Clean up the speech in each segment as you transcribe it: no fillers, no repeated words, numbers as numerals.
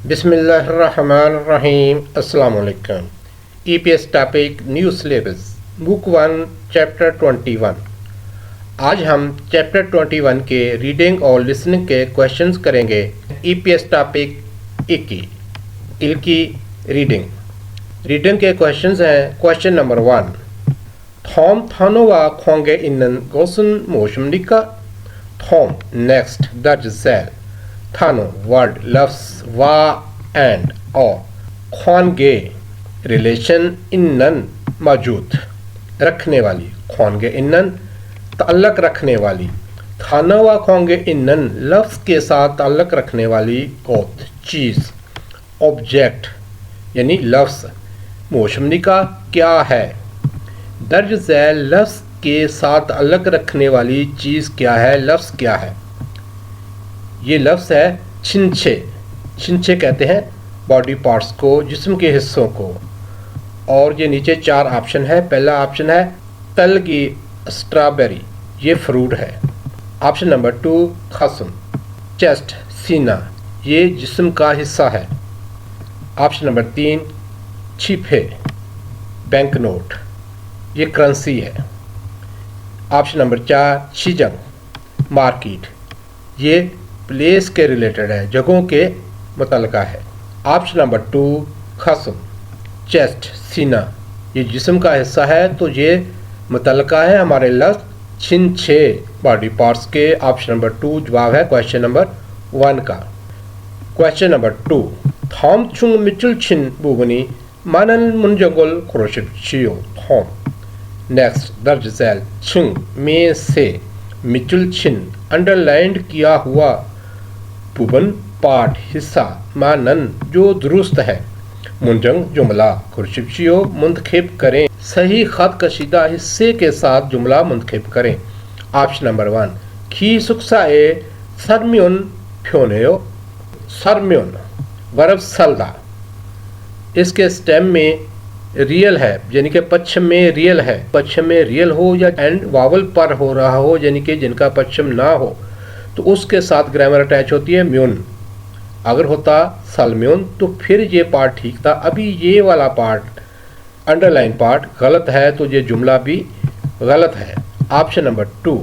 बिस्मिल्लाहिर्रहमानिर्रहीम। अस्सलाम वालेकुम। EPS topic new syllabus book 1 chapter 21। आज हम चैप्टर 21 के रीडिंग और लिसनिंग के क्वेश्चंस करेंगे। ईपीएस टॉपिक 21 की रीडिंग के क्वेश्चंस हैं। Question number 1, थॉम थानोवा खोंगे इनन गोसन मोशमनिका। थॉम नेक्स्ट दर्ज सेल थानो वर्ड लफ्स वा एंड और ख्वानगे रिलेशन इन्नन मौजूद रखने वाली। ख्वानगे इन्नन ताल्लुक़ रखने वाली। थाना व ख्वानगे इन्नन लफ्ज़ के साथ ताल्लुक़ रखने वाली गोत चीज़ ऑब्जेक्ट यानी लफ्ज़। मौशमनी का क्या है? दर्ज झैल लफ्ज़ के साथ ताल्लुक़ रखने वाली चीज़ क्या है? लफ्ज़ क्या है? ये लफ्ज़ है छिंछे। छिंछे कहते हैं बॉडी पार्ट्स को, जिस्म के हिस्सों को। और ये नीचे 4 ऑप्शन है। पहला ऑप्शन है तल की स्ट्रॉबेरी, ये फ्रूट है। ऑप्शन नंबर 2 खसम, चेस्ट सीना, ये जिस्म का हिस्सा है। ऑप्शन नंबर 3 छिपे, बैंक नोट, ये करेंसी है। ऑप्शन नंबर 4 शिजंग, मार्केट, ये प्लेस के रिलेटेड है, जगहों के मुतल्लिका है। ऑप्शन नंबर 2 खसम, चेस्ट सीना, ये जिस्म का हिस्सा है, तो ये मुतल्लिका है हमारे लफ्ज़ छिंछे बॉडी पार्ट्स के। ऑप्शन नंबर 2 जवाब है क्वेश्चन नंबर 1 का। क्वेश्चन नंबर 2, थॉम चुंग मिचुल छिन बुबनी मानन मुंजंगल क्रोशियो। थॉम नेक्स्ट दर्ज झैल चुंग में से मिचुल छिन अंडरलाइंड किया हुआ बुबन पार्ट हिस्सा मानन जो दुरुस्त है। मुंजंग जुमला खुर्शियो मुंतखब करें। सही खत कशीदा हिस्से के साथ जुमला मुंतखब करें। ऑप्शन नंबर 1 खी सुक्सा ए सरम्युन फ्योनेयो। सरम्युन वर्ब सलदा, इसके स्टेम में रियल है, यानी कि पश्चिम में रियल है। पश्चिम में रियल हो या एंड वावल पर हो रहा हो, यानी कि जिनका पश्चिम ना हो, तो उसके साथ ग्रामर अटैच होती है म्यून। अगर होता सलम्यून तो फिर ये पार्ट ठीक था। अभी ये वाला पार्ट अंडरलाइन पार्ट गलत है, तो ये जुमला भी गलत है। ऑप्शन नंबर 2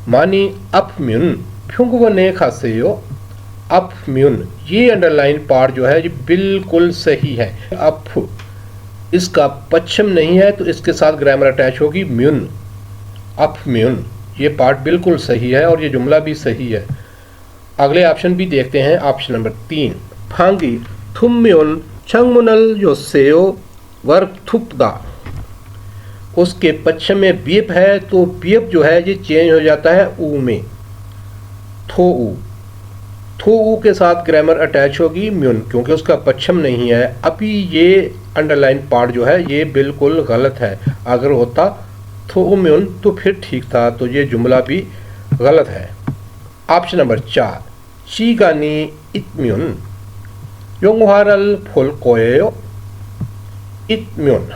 मानी अपम्यून फ्युंगवने खासेयो। अपम्यून, ये अंडरलाइन पार्ट जो है ये बिल्कुल सही है। अप इसका पश्चिम नहीं है, तो इसके साथ ग्रामर अटैच होगी म्यून। अपम्यून, ये पार्ट बिल्कुल सही है और ये जुमला भी सही है। अगले ऑप्शन भी देखते हैं। ऑप्शन नंबर 3 फांगी थुम्योन छंगमुनल योसेयो वर्ब थुपदा। उसके पश्चिम में बीप है, तो बीप जो है ये चेंज हो जाता है ऊ में, थो ऊ। थो ऊ के साथ ग्रामर अटैच होगी म्यून, क्योंकि उसका पश्चिम नहीं है। अभी ये अंडरलाइन पार्ट जो है ये बिल्कुल गलत है। अगर होता थो म्यून तो फिर ठीक था, तो ये जुमला भी गलत है। ऑप्शन नंबर 4 शीगानी इतम्यून योंगहारल फुल कोयो। इतम्यून,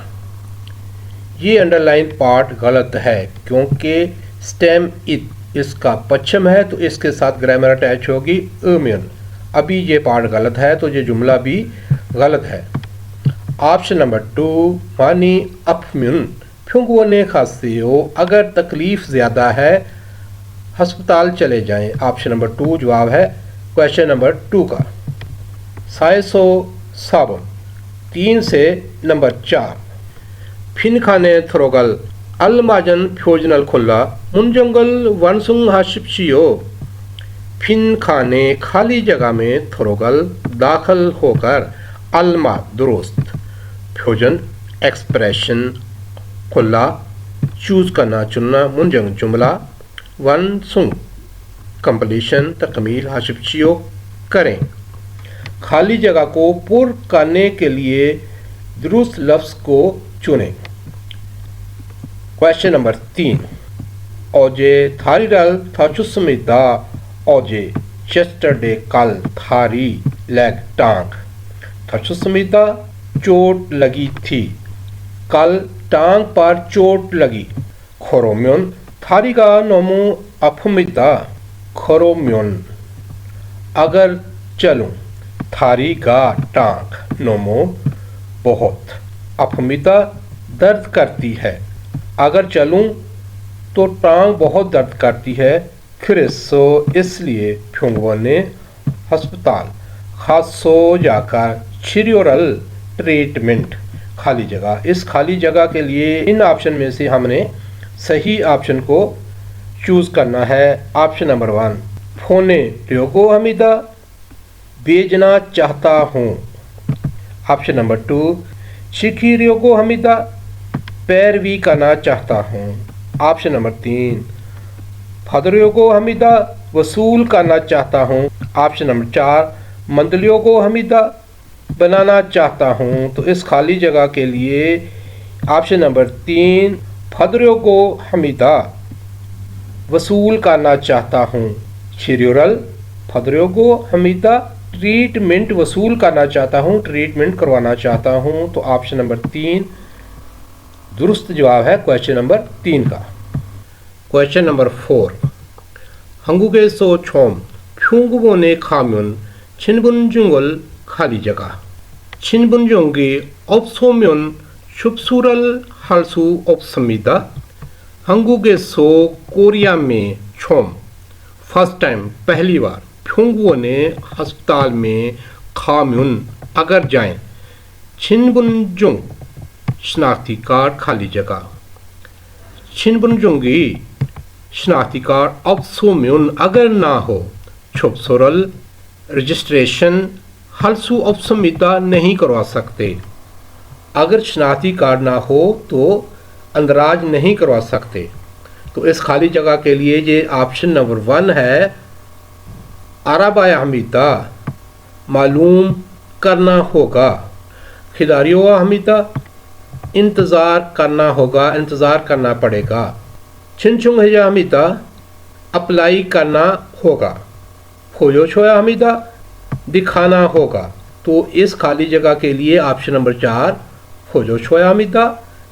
ये अंडरलाइन पार्ट गलत है, क्योंकि स्टेम इत इसका पश्चिम है, तो इसके साथ ग्रामर अटैच होगी अम्यून। अभी ये पार्ट गलत है, तो ये जुमला भी गलत है। ऑप्शन नंबर 2 मानी अपम्यून फ्युंगवने खासियो, अगर तकलीफ ज़्यादा है हस्पताल चले जाएं। ऑप्शन नंबर 2 जवाब है क्वेश्चन नंबर 2 का। साइसो साबुन 3 से नंबर 4 फिन खाने थ्रोगल अलमाजन फ्योजनल खुल्ला मुंजंगल वनसुंग हाशिपशियो। फिन खाने खाली जगह में थ्रोगल दाखिल होकर, अलमा दुरुस्त, फ्योजन एक्सप्रेशन, खुला चूज करना चुनना, मुंजंग जुमला, वन सुंग कंप्लीशन तकमील, हाशिपशियो करें। खाली जगह को पुर करने के लिए दुरुस्त लफ्ज़ को चुनें। क्वेश्चन नंबर 3 ओजे थारीडल थाचुसमिदा ओजे चेस्टरडे कल थारी लेग टांग। थाचुसमिदा चोट लगी थी, कल टांग पर चोट लगी। खोरोम्योन थारीगा नोमो अफमिदा। खोरोम्योन अगर चलूं, थारी गा टांग नोमो बहुत, अपमिता दर्द करती है, अगर चलूं तो टांग बहुत दर्द करती है, फिरसो इसलिए फ्यूंगवने अस्पताल, खासो जाकर छिरियोरल ट्रीटमेंट खाली जगह। इस खाली जगह के लिए इन ऑप्शन में से हमने सही ऑप्शन को चूज़ करना है। ऑप्शन नंबर 1 फोने र्योगो हमीदा बेचना चाहता हूँ। ऑप्शन नंबर 2 शिखी र्योगो हमीदा पैरवी करना चाहता हूँ। ऑप्शन नंबर 3 फदरयोगो हमीदा वसूल करना चाहता हूँ। ऑप्शन नंबर 4 मंदलियोगो हमीदा बनाना चाहता हूँ। तो इस खाली जगह के लिए ऑप्शन नंबर 3 फदरयोगो हमीदा वसूल करना चाहता हूँ। छिरियोरल फदरयोगो हमीदा ट्रीटमेंट वसूल करना चाहता हूँ, ट्रीटमेंट करवाना चाहता हूँ। तो ऑप्शन नंबर 3 दुरुस्त जवाब है क्वेश्चन नंबर 3 का। क्वेश्चन नंबर 4 हंगुगे सो छोम फ्यूंगबोने खाम्युन छिनबुनजुंगल खाली जगह, छिनबुनजुंगी ऑप्सोम्युन शुभसूरल हलसु ऑप्समिदा, हंगुगे सो कोरिया में छोम फर्स्ट टाइम पहली बार, फ्यूंगबोने अस्पताल में खाम्युन अगर जाएं, छिनबुनजुंग शनाख्ती कार्ड खाली जगह, छिनबुनजुंगी शनाख्ती कार्ड ऑप्सोम्युन अगर ना हो, छुपसोरल रजिस्ट्रेशन हलसू ऑप्समिदा नहीं करवा सकते। अगर शनाख्ती कार्ड ना हो तो अंदराज नहीं करवा सकते। तो इस खाली जगह के लिए ये ऑप्शन नंबर 1 है आराबाया हमीदा मालूम करना होगा, खिदारियों हमीदा इंतज़ार करना होगा, इंतज़ार करना पड़ेगा, छिनछुंग हमीदा अप्लाई करना होगा, खोजो छोया हमीदा दिखाना होगा। तो इस खाली जगह के लिए ऑप्शन नंबर 4 खोजो छोया हमीदा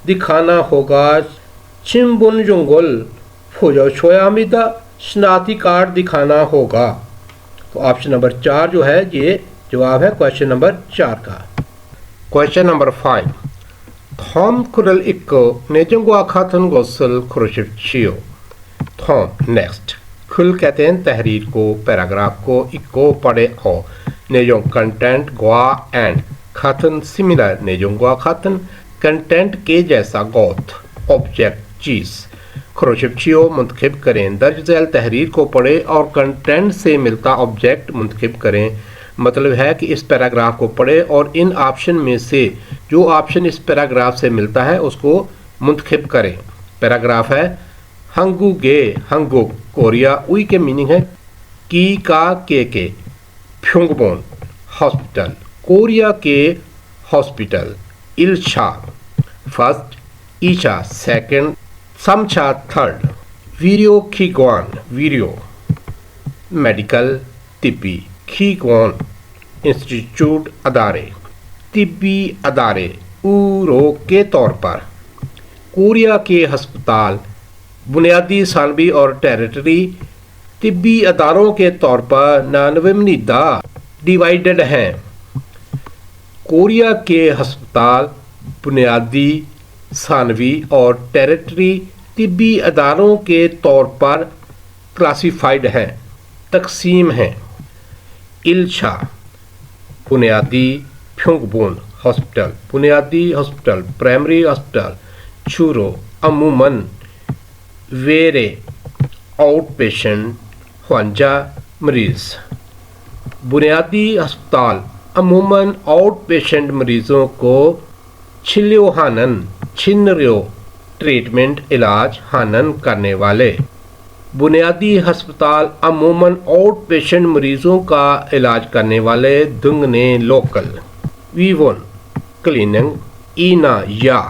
दिखाना होगा, छिमबुनजुंगल खोजो छोया हमीदा शनाख्ती कार्ड दिखाना होगा। तो ऑप्शन नंबर 4 जो है ये जवाब है क्वेश्चन नंबर 4 का। क्वेश्चन नंबर 5 थॉम कुरल इक्को नेजंगवा खातन गोसल खुरशियो। थॉम नेक्स्ट खुल कहते हैं तहरीर को, पैराग्राफ को, इक्को पढ़े और नेजोंग कंटेंट ग्वा एंड खातन सिमिलर, नेजोंग ग्वा खातन कंटेंट के जैसा गौत ऑब्जेक्ट चीज़, खुरशियो मुंतखब करें, दर्ज झैल तहरीर को पढ़े और कंटेंट से मिलता ऑब्जेक्ट मुंतखब करें। मतलब है कि इस पैराग्राफ को पढ़े और इन ऑप्शन में से जो ऑप्शन इस पैराग्राफ से मिलता है उसको मुंतखब करें। पैराग्राफ है हंगुगे हंगुग कोरिया उई के मीनिंग है की का के फ्यूंगबोन हॉस्पिटल कोरिया के हॉस्पिटल, इल्शा फर्स्ट, ईशा सेकंड, समछा थर्ड, वीरियो खीगवान वीरियो मेडिकल तिब्बी, खीगवान इंस्टीट्यूट अदारे, तिब्बी अदारे ऊरो के तौर पर, कोरिया के अस्पताल बुनियादी सानवी और टेरिटरी तिब्बी अदारों के तौर पर 99 डिवाइडेड हैं। कोरिया के अस्पताल बुनियादी सानवी और टेरिटरी तिब्बी अदारों के तौर पर क्लासिफाइड हैं, तकसीम हैं। इल्शा बुनियादी फ्यूंगबोन हॉस्पिटल, बुनियादी हॉस्पिटल, प्राइमरी हॉस्पिटल, चूरो अमूमन वेरे आउट पेशेंट ख्वांजा मरीज़, बुनियादी अस्पताल अमूमन आउट पेशेंट मरीज़ों को छिल्यो हानन छिन्नरियो ट्रीटमेंट इलाज हानन करने वाले, बुनियादी अस्पताल अमूमन आउट पेशेंट मरीज़ों का इलाज करने वाले दुंगने लोकल, वीवन क्लिनिक ईना या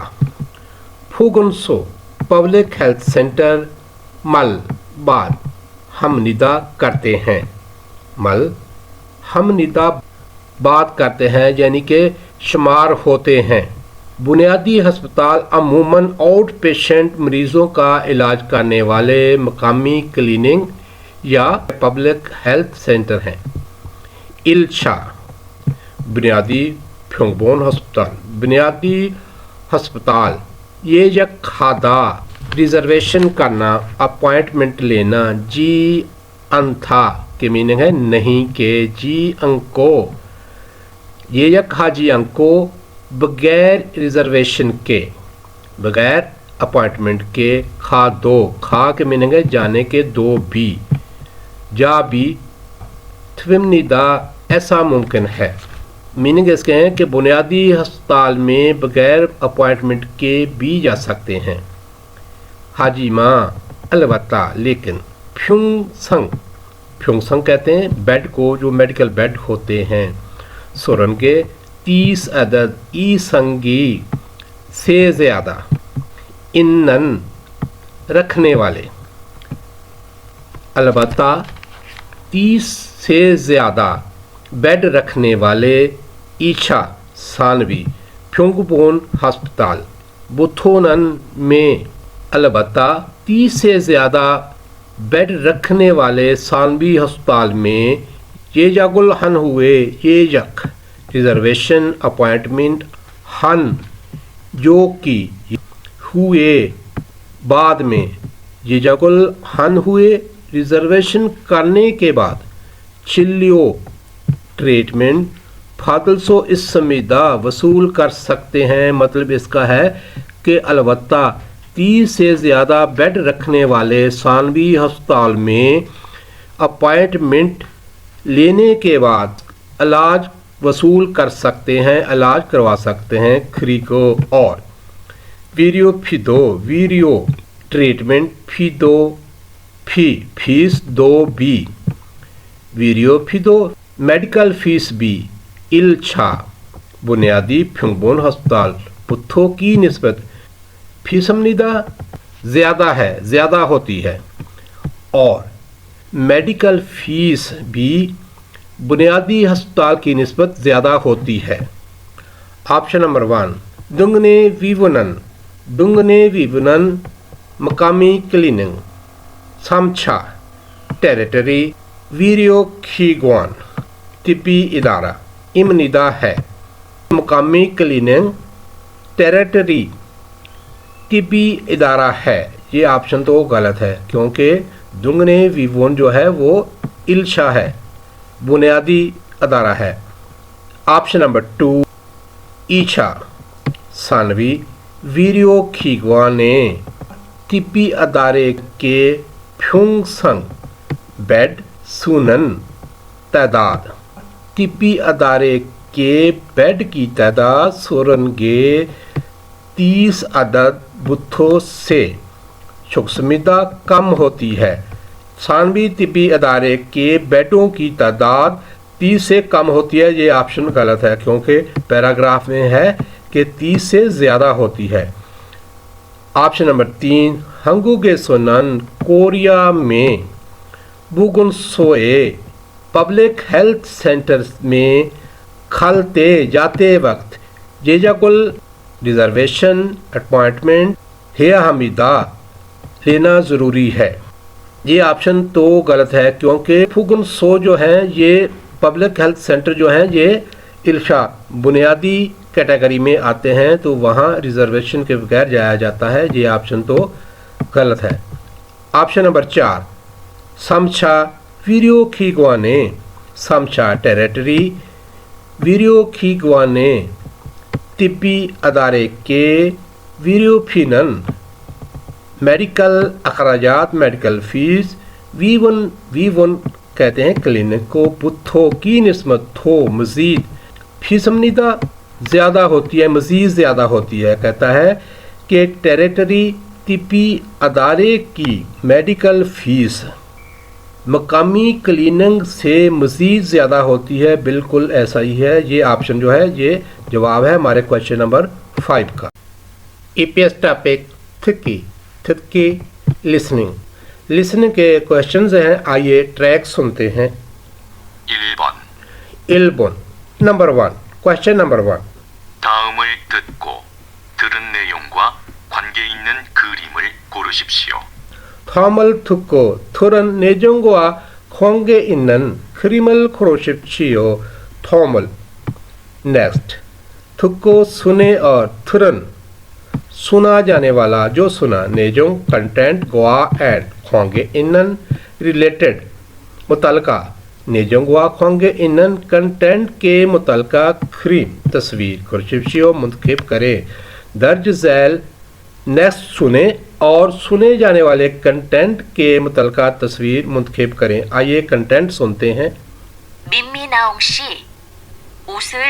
फुगुनसो पब्लिक हेल्थ सेंटर मल बाद हम निदा करते हैं, मल हम निदा बात करते हैं यानी कि शुमार होते हैं। बुनियादी अस्पताल अमूमन आउट पेशेंट मरीज़ों का इलाज करने वाले मकामी क्लिनिक या पब्लिक हेल्थ सेंटर हैं। इल्शा बुनियादी फ्योंगबोन अस्पताल बुनियादी हस्पताल ये जक खादा रिजर्वेशन करना अपॉइंटमेंट लेना जी अंथा के मीनिंग है नहीं के जी अंको ये जक हाजी अंको बगैर रिजर्वेशन के बगैर अपॉइंटमेंट के खा दो खा के मीनिंग है जाने के दो भी जा भी थविमनिदा ऐसा मुमकिन है मीनिंग इसके हैं कि बुनियादी अस्पताल में बगैर अपॉइंटमेंट के भी जा सकते हैं हाजी माँ अलबत्ता लेकिन फ्युंगसंग कहते हैं बेड को जो मेडिकल बेड होते हैं सोरन के 30 अदद ई संगी से ज़्यादा इन्नन रखने वाले अलबत्ता 30 से ज़्यादा बेड रखने वाले ईशा सानवी फ्योंगबोन अस्पताल बुथोनन में अलबत्ता 30 से ज़्यादा बेड रखने वाले सानवी अस्पताल में ये जागुल हन हुए ये यक रिजर्वेशन अपॉइंटमेंट हन जो कि हुए बाद में ये जागुल हन हुए रिजर्वेशन करने के बाद चिल्लियो ट्रीटमेंट फादलसो इस समीदा वसूल कर सकते हैं मतलब इसका है कि अलबत्ता 30 से ज़्यादा बेड रखने वाले सानवी अस्पताल में अपॉइंटमेंट लेने के बाद इलाज वसूल कर सकते हैं इलाज करवा सकते हैं खरीको और वीरियो ट्रीटमेंट फीदो फीस दो बी वीरियो फीदो मेडिकल फीस भी इल्छा बुनियादी फ्योंगबोन अस्पताल पुत्थो की निस्बत फीसमनिदा ज़्यादा होती है और मेडिकल फीस भी बुनियादी अस्पताल की निस्बत ज़्यादा होती है ऑप्शन नंबर 1 दुंगने वीवनन मकामी क्लिनिंग सामछा टेरिटरी वीरियो खीगवान तिब्बी इदारा इमनिदा है मकामी क्लिनिंग टेरिटरी तिब्बी इदारा है ये ऑप्शन तो गलत है क्योंकि दुंगने वीवोन जो है वो इल्शा है बुनियादी अदारा है ऑप्शन नंबर 2 ईशा सानवी वीरियो खीगवा ने तिब्बी अदारे के फ्योंगसंग बेड सुनन तादाद तिब्बी अदारे के बेड की तादाद सोरनगे 30 अदद बुथों से शुक्समिदा कम होती है सानवी तिब्बी अदारे के बेडों की तादाद 30 से कम होती है ये ऑप्शन गलत है क्योंकि पैराग्राफ में है कि 30 से ज़्यादा होती है ऑप्शन नंबर 3 हंगुगे सोनन कोरिया में बुगुनसोए पब्लिक हेल्थ सेंटर में खलते जाते वक्त जेजाकुल रिजर्वेशन अपॉइंटमेंट है हमीदा लेना ज़रूरी है ये ऑप्शन तो गलत है क्योंकि फुगन सो जो हैं ये पब्लिक हेल्थ सेंटर जो हैं ये इल्शा बुनियादी कैटेगरी में आते हैं तो वहाँ रिजर्वेशन के बगैर जाया जाता है ये ऑप्शन तो गलत है ऑप्शन नंबर 4 समछा वीरियो खीगवाने समछा टेरिटरी वीरियो खीगवाने तिब्बी अदारे के वीरियोफिनन मेडिकल अखराजात मेडिकल फीस वी1 कहते हैं क्लिनिक को बुथो की निस्बत थो मज़ीद फीसमनिदा ज़्यादा होती है मज़ीद ज़्यादा होती है कहता है कि टेरिटरी तिब्बी अदारे की मेडिकल फ़ीस मकामी क्लिनिक से मज़ीद ज़्यादा होती है बिल्कुल ऐसा ही है ये ऑप्शन जो है ये जवाब है हमारे क्वेश्चन नंबर 5 का ईपीएस टॉपिक थिकी लिसनिंग के क्वेश्चंस हैं आइए ट्रैक सुनते हैं 1번 नंबर 1 क्वेश्चन नंबर 1 다음을 듣고 들은 내용과 관계 있는 그림을 고르십시오. 다음을 듣고 들은 내용과 관계 있는 그림을 고르십시오. 다음을 नेक्स्ट थुक्को सुने और थुरन सुना जाने वाला जो सुना नेजों कंटेंट गोआ एंड ख्वांगे इनन रिलेटेड मुतलका नेजों गोआ ख्वांगे इनन कंटेंट के मुतलका खरी तस्वीर खुर्शियो मुंतखब करें। दर्ज झैल नेक्स्ट सुने और सुने जाने वाले कंटेंट के मुतलका तस्वीर मुंतखब करें। आइए कंटेंट सुनते हैं। 민미나옹 씨, 옷을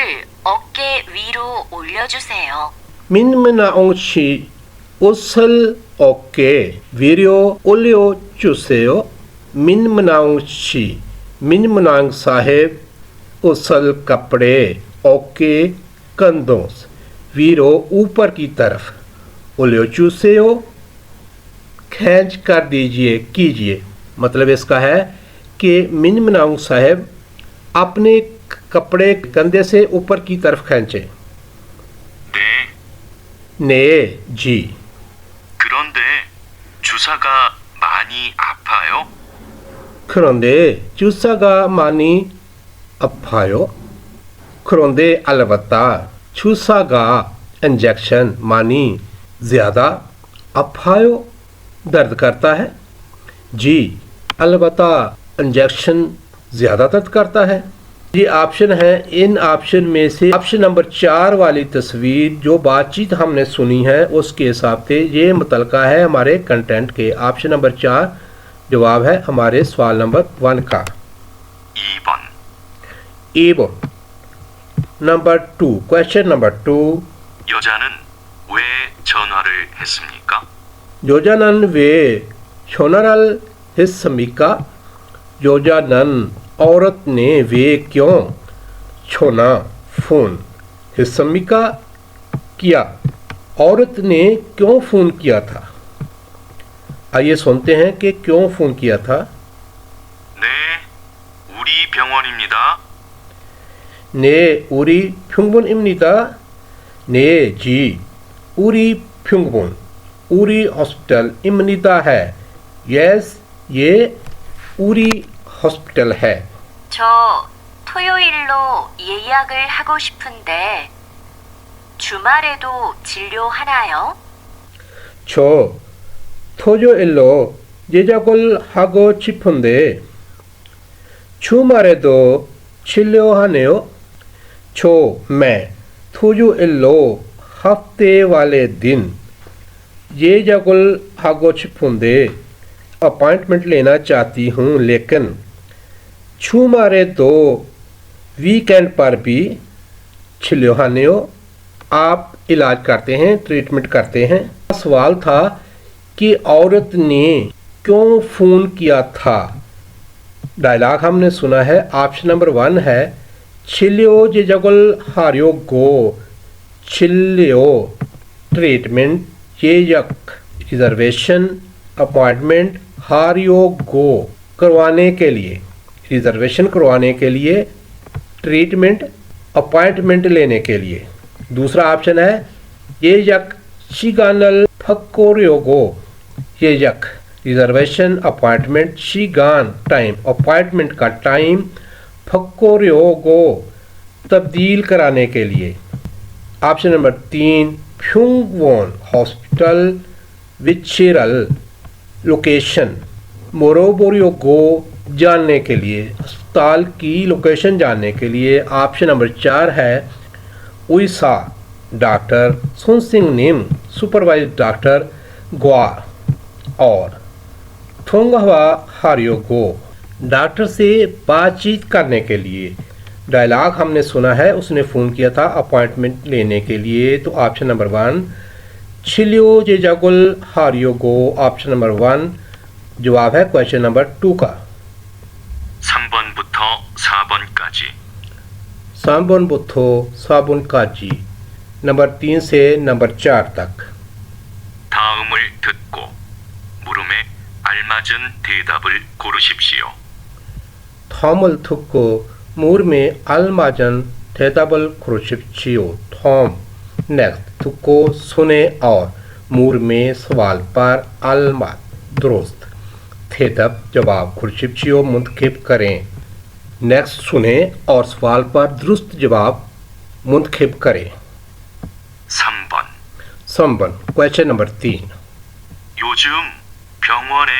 어깨 위로 올려주세요. 민미나옹 씨 옷을 어깨 위로 올려주세요। 민미나옹 씨 민미나옹 साहेब उसल कपड़े ओके कंधों वीरो ऊपर की तरफ ओलियोचूसेओ खींच कर दीजिए कीजिए। मतलब इसका है कि मिनमनाउंग साहब अपने कपड़े कंधे से ऊपर की तरफ खींचे। ने जी। 그런데 주사가 많이 아파요? 그런데 주사가 많이 아파요? 그런데 अलबत्ता 주사가 इंजेक्शन मानी ज़्यादा अफायो दर्द करता है। जी अलबत्ता इंजेक्शन ज़्यादा दर्द करता है। ये ऑप्शन है। इन ऑप्शन में से ऑप्शन नंबर 4 वाली तस्वीर जो बातचीत हमने सुनी है उसके हिसाब से ये मुतलका है हमारे कंटेंट के। ऑप्शन नंबर 4 जवाब है हमारे सवाल नंबर 1 का। 2 नंबर 2 क्वेश्चन नंबर 2 여자는 왜 전화를 했습니까? 여자는 왜 전화를 했습니까? 여자는 औरत ने वे क्यों छोना फ़ोन हिस्समिका किया। औरत ने क्यों फ़ोन किया था। आइए सुनते हैं कि क्यों फ़ोन किया था। 네, 우리 병원입니다. ने 우리 병원입니다। ने जी 우리 병원 우리 हॉस्पिटल입니다 है। यस ये 우리 हॉस्पिटल है। 저 토요일로 예약을 하고 싶은데 주말에도 진료하나요? 저 토요일로 예약을 하고 싶은데 주말에도 진료하네요। जो मैं 토요일로 हफ्ते वाले दिन 예약을 하고 싶은데 अपॉइंटमेंट लेना चाहती हूँ लेकिन छुमारे तो वीकेंड पर भी छिल्योहानेओ आप इलाज करते हैं ट्रीटमेंट करते हैं। सवाल था कि औरत ने क्यों फ़ोन किया था। डायलॉग हमने सुना है। ऑप्शन नंबर 1 है छिल्यो जे जगल हारियो गो छिल्यो ट्रीटमेंट ये यक रिजर्वेशन अपॉइंटमेंट हारियो गो करवाने के लिए रिजर्वेशन करवाने के लिए ट्रीटमेंट अपॉइंटमेंट लेने के लिए। दूसरा ऑप्शन है ये यक शिगानल फक्कोरियोगो ये यक रिजर्वेशन अपॉइंटमेंट शिगान टाइम अपॉइंटमेंट का टाइम फक्कोरियोगो तब्दील कराने के लिए। ऑप्शन नंबर 3 फ्यूंगवोन हॉस्पिटल विचिरल लोकेशन मोरोबोरियो गो जानने के लिए अस्पताल की लोकेशन जानने के लिए। ऑप्शन नंबर 4 है उइसा डॉक्टर सुन सिंह निम सुपरवाइज डॉक्टर ग्वा और थोंगहवा हारियो गो डॉक्टर से बातचीत करने के लिए। डायलॉग हमने सुना है उसने फ़ोन किया था अपॉइंटमेंट लेने के लिए। तो ऑप्शन नंबर 1 छिलियो जे जागुल हारियो गो ऑप्शन नंबर 1 जवाब है क्वेश्चन नंबर 2 का। 3번부터 4번까지 3번부터 4번까지 नंबर 3 से नंबर 4 तक। 다음을 듣고 물음에 알맞은 대답을 고르십시오. थॉमल थुक्को मूर में अलमाजन थेताबल क्रोशिप्चियो थॉम नेक्स्ट थुक्को सुने और मूर में सवाल पर अलमा दुरुस्त थेतब जवाब खुर्शिप्चियो मुंतखब करें। नेक्स्ट सुने और सवाल पर दुरुस्त जवाब मुंतखब करें। 3번. 3번 क्वेश्चन नंबर 3 요즘 병원에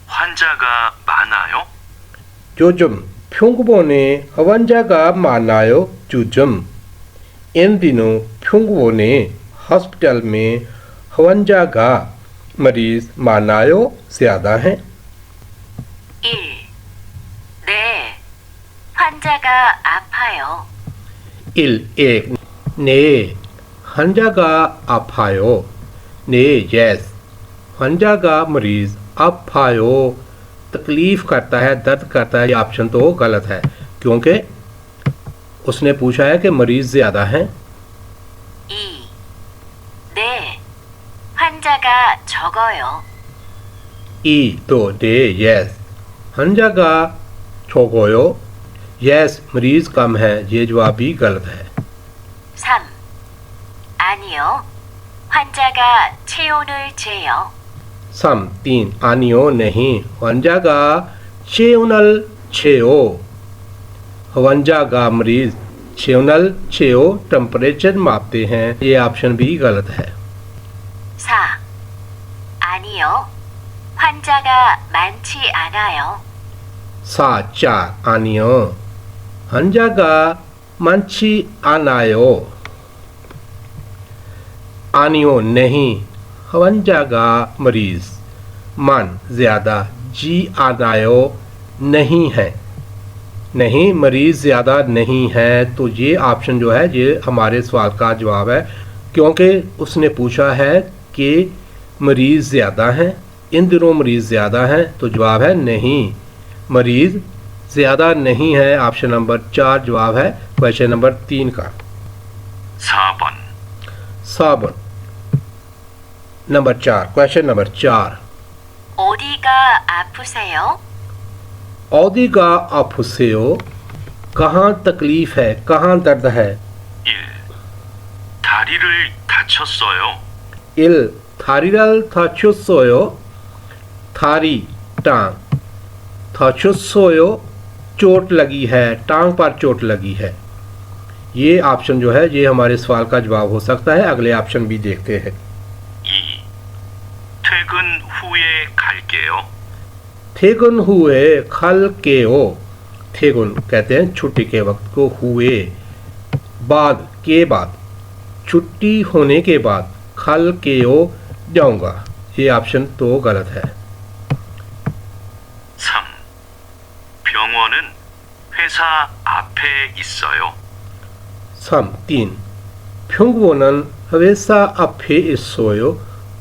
환자가 많아요? 요즘 평균원에 환자가 많아요? 요즘 इन दिनों 평균원에 हॉस्पिटल में 환자가 मरीज 많아요 ज़्यादा हैं। 1. 네, 환자가 아파요. 1. एक ने 환자가 아파요 ने यस 환자가 मरीज 아파요 तकलीफ़ करता है, दर्द करता है। ये ऑप्शन तो गलत है क्योंकि उसने पूछा है कि मरीज़ ज़्यादा हैं। 2. 네, 환자가 적어요. ई तो डे यस 환자가 적어요 यस मरीज़ कम है। ये जवाब भी गलत है। 3. 아니요, 환자가 체온을 재요. 3. आनियो नहीं 환자가 체온을 재요 환자가 मरीज 체온을 재요 टेम्परेचर मापते हैं। ये ऑप्शन भी गलत है। 4. 아니요, 환자가 많지 않아요. 4. 아니요 환자가 많지 않아요 आनियो नहीं 환자가 मरीज मन ज़्यादा जी आनायो नहीं है नहीं मरीज़ ज़्यादा नहीं है। तो ये ऑप्शन जो है ये हमारे सवाल का जवाब है क्योंकि उसने पूछा है कि मरीज़ ज़्यादा हैं, इन दिनों मरीज़ ज़्यादा हैं। तो जवाब है नहीं मरीज़ ज़्यादा नहीं है। ऑप्शन नंबर 4 जवाब है क्वेश्चन नंबर 3 का। 4번. 4번 नंबर 4 क्वेश्चन नंबर 4 어디가 아프세요? औदिगा आफुसेओ कहाँ तकलीफ़ है, कहाँ दर्द है। 1. 다리를 다쳤어요. इल थारीरल थाचुसोयो थारी टांग थाचुसोयो चोट लगी है, टांग पर चोट लगी है। ये ऑप्शन जो है ये हमारे सवाल का जवाब हो सकता है। अगले ऑप्शन भी देखते हैं। 2. 퇴근 후에 갈게요. थेगुन हुए खल के ओ थेगुन कहते हैं छुट्टी के वक्त को, हुए बाद के बाद छुट्टी होने के बाद खल के ओ जाऊंगा। ये ऑप्शन तो गलत है। 3. 병원은 회사 앞에 있어요. 3. 평균원은 हवेसा अफे सोयो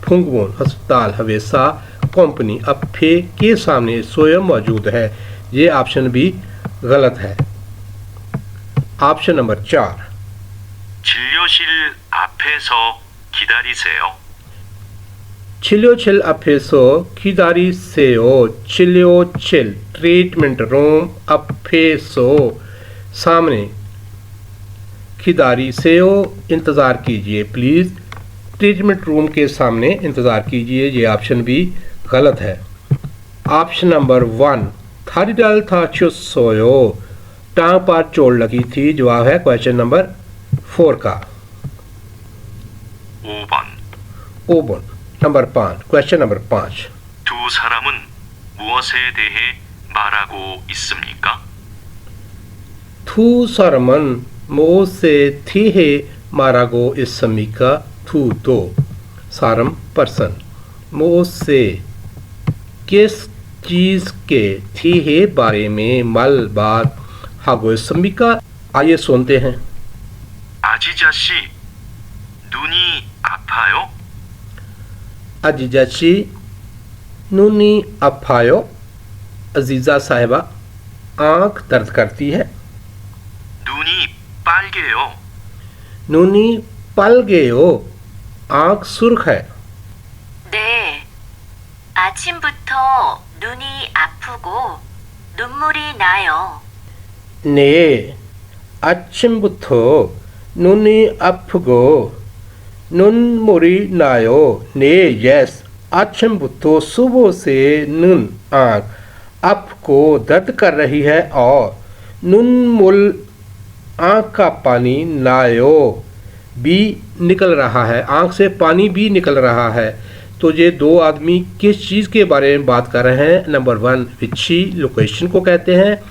फुंगवोन अस्पताल हवेसा कंपनी अफे के सामने सोयो मौजूद है। ये ऑप्शन भी गलत है। Option number 4 진료실 앞에서 기다리세요. चिल्योचिल अफेसो खिदारी सेओ चिल्योचिल ट्रीटमेंट रूम अफेसो सामने खिदारी सेओ इंतज़ार कीजिए प्लीज़ ट्रीटमेंट रूम के सामने इंतज़ार कीजिए। ये ऑप्शन भी गलत है। ऑप्शन नंबर 1 थारीडल था सोयो टांग पर चोट लगी थी। जवाब है क्वेश्चन नंबर 4 का। 5번. 5번 नंबर 5 क्वेश्चन नंबर 5 두 사람은 무엇에 대해 말하고 있습니까? थू सरमन मो से थी है मारागो इस समी का थू दो सारम पर्सन मो से किस चीज़ के थी है बारे में मल बात हागो इस समी का। आइए सुनते हैं। 아지자 씨, 눈이 아파요? अजीजाची नूनी अफायो अजीज़ा साहिबा आँख दर्द करती है। 눈이 빨개요. नूनी पल गए हो आँख सुर्ख है। 네, 아침부터 눈이 아프고 눈물이 나요. ने 아침부터 눈이 아프고 눈물이 나요। ने यस आच्छमबुतो सुबह से नून आँख आपको दर्द कर रही है और नूनमुल आँख का पानी नायो, बी निकल रहा है, आँख से पानी भी निकल रहा है। तो ये दो आदमी किस चीज़ के बारे में बात कर रहे हैं? नंबर 1 विच्छी लोकेशन को कहते हैं,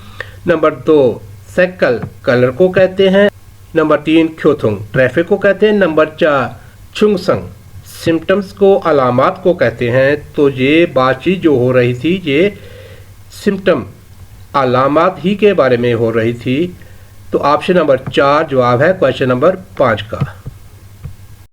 नंबर 2 साइकिल कलर को कहते हैं, नंबर 3 ख्योथुंग ट्रैफिक को कहते हैं, नंबर 4 छुंगसंग सिम्टम्स को अलामात को कहते हैं। तो ये बातचीत जो हो रही थी ये सिम्टम अलामात ही के बारे में हो रही थी। तो ऑप्शन नंबर 4 जवाब है क्वेश्चन नंबर 5 का।